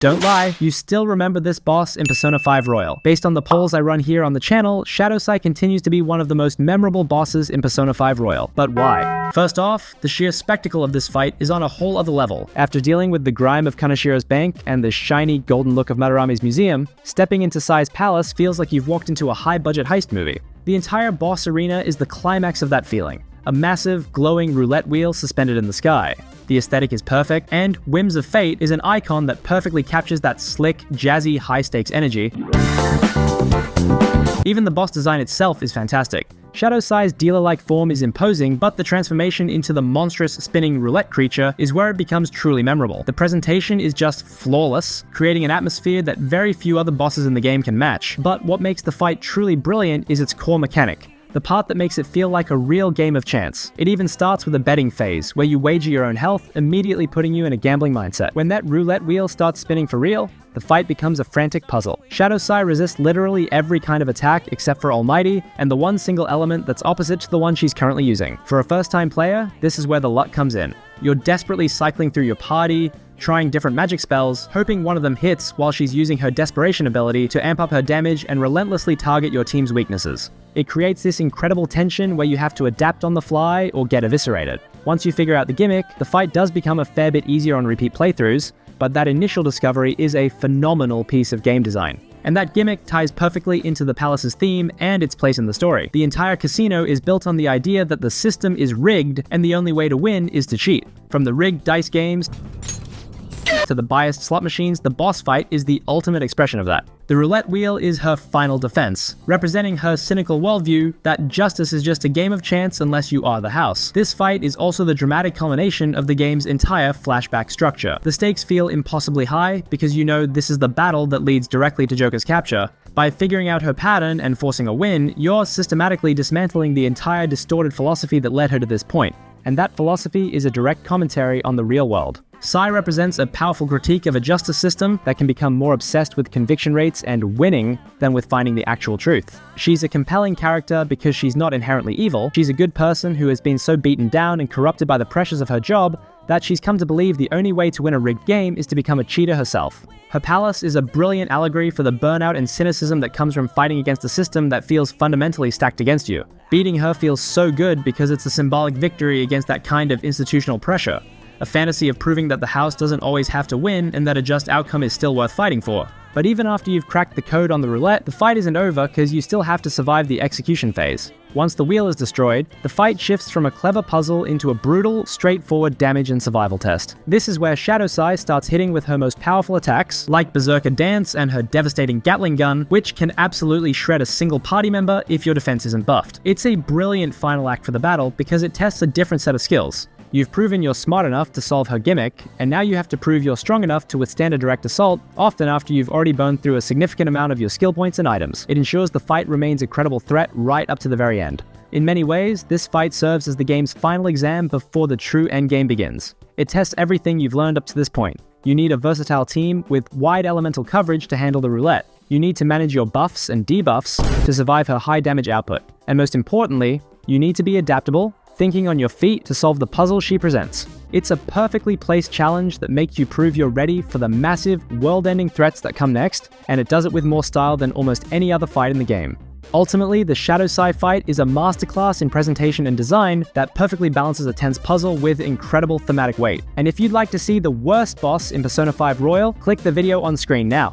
Don't lie, you still remember this boss in Persona 5 Royal. Based on the polls I run here on the channel, Shadow Sae continues to be one of the most memorable bosses in Persona 5 Royal. But why? First off, the sheer spectacle of this fight is on a whole other level. After dealing with the grime of Kanashiro's bank and the shiny golden look of Madarami's museum, stepping into Sae's palace feels like you've walked into a high-budget heist movie. The entire boss arena is the climax of that feeling. A massive, glowing roulette wheel suspended in the sky. The aesthetic is perfect, and Whims of Fate is an icon that perfectly captures that slick, jazzy, high-stakes energy. Even the boss design itself is fantastic. Shadow Sae's dealer-like form is imposing, but the transformation into the monstrous spinning roulette creature is where it becomes truly memorable. The presentation is just flawless, creating an atmosphere that very few other bosses in the game can match. But what makes the fight truly brilliant is its core mechanic. The part that makes it feel like a real game of chance. It even starts with a betting phase, where you wager your own health, immediately putting you in a gambling mindset. When that roulette wheel starts spinning for real, the fight becomes a frantic puzzle. Shadow Sae resists literally every kind of attack except for Almighty, and the one single element that's opposite to the one she's currently using. For a first-time player, this is where the luck comes in. You're desperately cycling through your party, trying different magic spells, hoping one of them hits while she's using her desperation ability to amp up her damage and relentlessly target your team's weaknesses. It creates this incredible tension where you have to adapt on the fly or get eviscerated. Once you figure out the gimmick, the fight does become a fair bit easier on repeat playthroughs, but that initial discovery is a phenomenal piece of game design. And that gimmick ties perfectly into the palace's theme and its place in the story. The entire casino is built on the idea that the system is rigged and the only way to win is to cheat. From the rigged dice games to the biased slot machines, the boss fight is the ultimate expression of that. The roulette wheel is her final defense, representing her cynical worldview that justice is just a game of chance unless you are the house. This fight is also the dramatic culmination of the game's entire flashback structure. The stakes feel impossibly high because you know this is the battle that leads directly to Joker's capture. By figuring out her pattern and forcing a win, you're systematically dismantling the entire distorted philosophy that led her to this point. And that philosophy is a direct commentary on the real world. Sae represents a powerful critique of a justice system that can become more obsessed with conviction rates and winning than with finding the actual truth. She's a compelling character because she's not inherently evil. She's a good person who has been so beaten down and corrupted by the pressures of her job that she's come to believe the only way to win a rigged game is to become a cheater herself. Her palace is a brilliant allegory for the burnout and cynicism that comes from fighting against a system that feels fundamentally stacked against you. Beating her feels so good because it's a symbolic victory against that kind of institutional pressure. A fantasy of proving that the house doesn't always have to win and that a just outcome is still worth fighting for. But even after you've cracked the code on the roulette, the fight isn't over because you still have to survive the execution phase. Once the wheel is destroyed, the fight shifts from a clever puzzle into a brutal, straightforward damage and survival test. This is where Shadow Sae starts hitting with her most powerful attacks, like Berserker Dance and her devastating Gatling gun, which can absolutely shred a single party member if your defense isn't buffed. It's a brilliant final act for the battle because it tests a different set of skills. You've proven you're smart enough to solve her gimmick, and now you have to prove you're strong enough to withstand a direct assault, often after you've already burned through a significant amount of your skill points and items. It ensures the fight remains a credible threat right up to the very end. In many ways, this fight serves as the game's final exam before the true endgame begins. It tests everything you've learned up to this point. You need a versatile team with wide elemental coverage to handle the roulette. You need to manage your buffs and debuffs to survive her high damage output. And most importantly, you need to be adaptable, thinking on your feet to solve the puzzle she presents. It's a perfectly placed challenge that makes you prove you're ready for the massive, world-ending threats that come next, and it does it with more style than almost any other fight in the game. Ultimately, the Shadow Sae fight is a masterclass in presentation and design that perfectly balances a tense puzzle with incredible thematic weight. And if you'd like to see the worst boss in Persona 5 Royal, click the video on screen now.